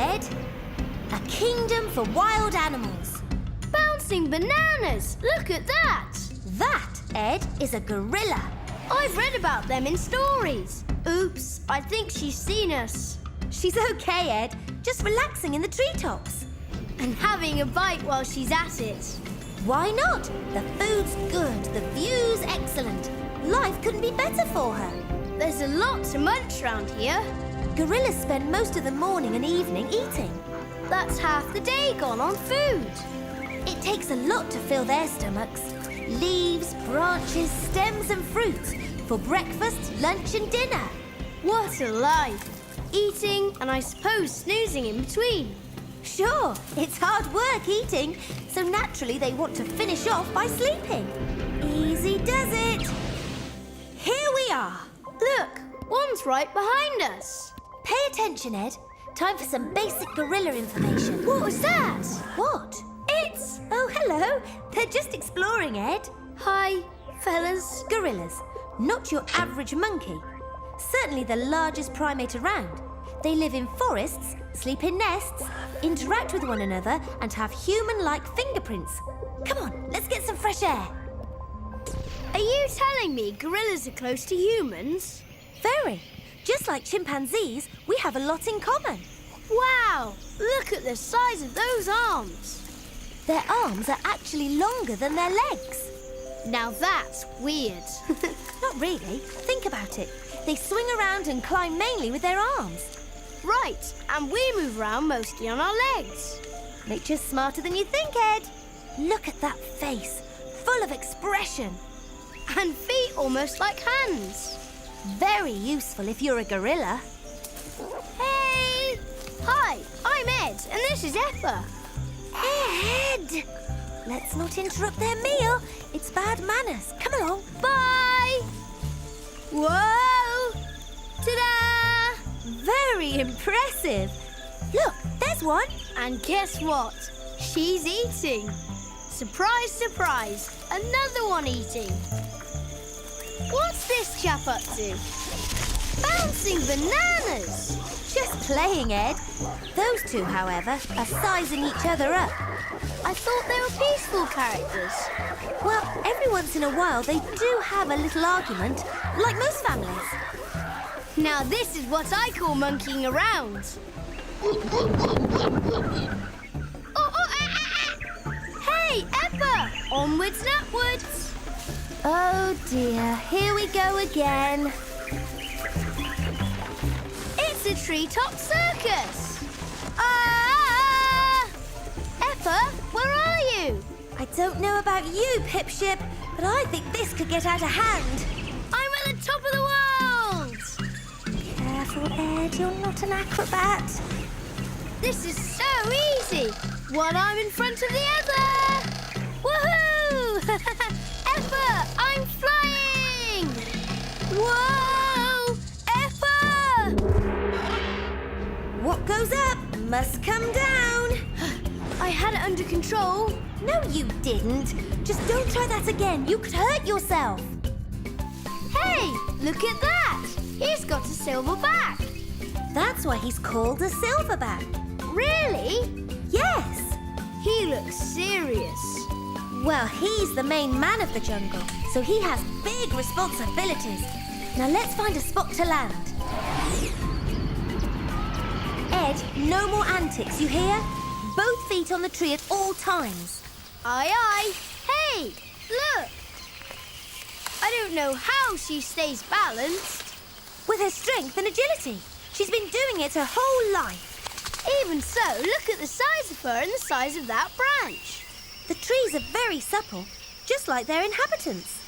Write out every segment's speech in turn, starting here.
Ed. A kingdom for wild animals. Bouncing bananas! Look at that! That, Ed, is a gorilla. I've read about them in stories. Oops, I think she's seen us. She's okay, Ed. Just relaxing in the treetops. And having a bite while she's at it. Why not? The food's good, the view's excellent. Life couldn't be better for her. There's a lot to munch round here. Gorillas spend most of the morning and evening eating. That's half the day gone on food. It takes a lot to fill their stomachs. Leaves, branches, stems and fruits for breakfast, lunch and dinner. What a life! Eating and I suppose snoozing in between. Sure, it's hard work eating, so naturally they want to finish off by sleeping. Easy does it. Here we are. Look, one's right behind us. Pay attention, Ed. Time for some basic gorilla information. What was that? What? It's... Oh, hello. They're just exploring, Ed. Hi, fellas. Gorillas, not your average monkey. Certainly the largest primate around. They live in forests, sleep in nests, interact with one another and have human-like fingerprints. Come on, let's get some fresh air. Are you telling me gorillas are close to humans? Very. Just like chimpanzees, we have a lot in common. Wow! Look at the size of those arms. Their arms are actually longer than their legs. Now that's weird. Not really. Think about it. They swing around and climb mainly with their arms. Right, and we move around mostly on our legs. Nature's smarter than you think, Ed. Look at that face, full of expression. And feet almost like hands. Very useful if you're a gorilla. Hey! Hi, I'm Ed, and this is Eppa. Ed! Let's not interrupt their meal. It's bad manners. Come along. Bye! Whoa! Ta-da! Very impressive. Look, there's one. And guess what? She's eating. Surprise, surprise, another one eating. What's this chap up to? Bouncing bananas! Just playing, Ed. Those two, however, are sizing each other up. I thought they were peaceful characters. Well, every once in a while they do have a little argument, like most families. Now this is what I call monkeying around. Hey, Eppa! Onwards and upwards. Oh dear, here we go again. It's a treetop circus. Ah! Eppa, where are you? I don't know about you, Pipship, but I think this could get out of hand. I'm at the top of the world. Careful, Ed, you're not an acrobat. This is so easy. One arm in front of the other. Woohoo! Eppa, I'm flying! Whoa! Eppa! What goes up must come down. I had it under control. No, you didn't. Just don't try that again. You could hurt yourself. Hey, look at that. He's got a silver back. That's why he's called a silverback. Really? Yes. He looks serious. Well, he's the main man of the jungle, so he has big responsibilities. Now let's find a spot to land. Ed, no more antics, you hear? Both feet on the tree at all times. Aye, aye. Hey, look. I don't know how she stays balanced. With her strength and agility. She's been doing it her whole life. Even so, look at the size of her and the size of that branch. The trees are very supple, just like their inhabitants.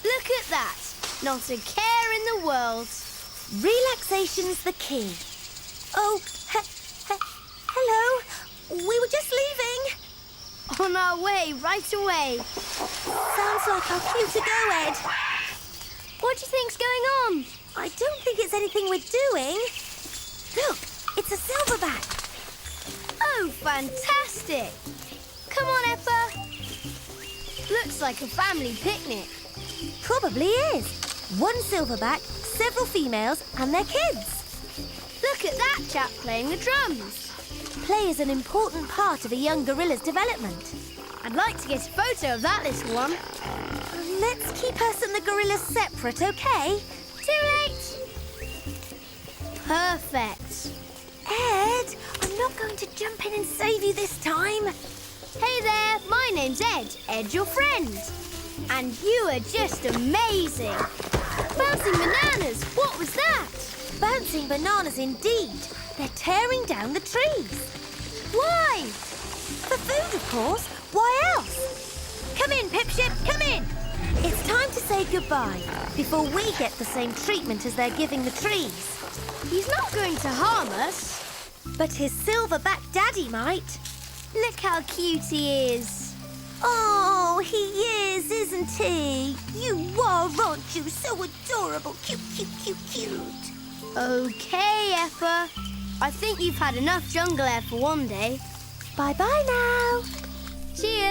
Look at that. Not a care in the world. Relaxation's the key. Oh, hello. We were just leaving. On our way, right away. Sounds like our cue to go, Ed. What do you think's going on? I don't think it's anything we're doing. Look, it's a silverback. Oh, fantastic. Come on, Eppa. Looks like a family picnic. Probably is. One silverback, several females and their kids. Look at that chap playing the drums. Play is an important part of a young gorilla's development. I'd like to get a photo of that little one. Let's keep us and the gorillas separate, okay? Too late. Perfect. Ed, I'm not going to jump in and save you this time. Hey there, my name's Ed. Ed, your friend. And you are just amazing. Bouncing bananas, what was that? Bouncing bananas indeed. They're tearing down the trees. Why? For food, of course. Why else? Come in, Pipship, come in. It's time to say goodbye before we get the same treatment as they're giving the trees. He's not going to harm us. But his silverback daddy might. Look how cute he is. Oh, he is, isn't he? You are, aren't you? So adorable. Cute, cute, cute, cute. Okay, Effa. I think you've had enough jungle air for one day. Bye-bye now. Cheers.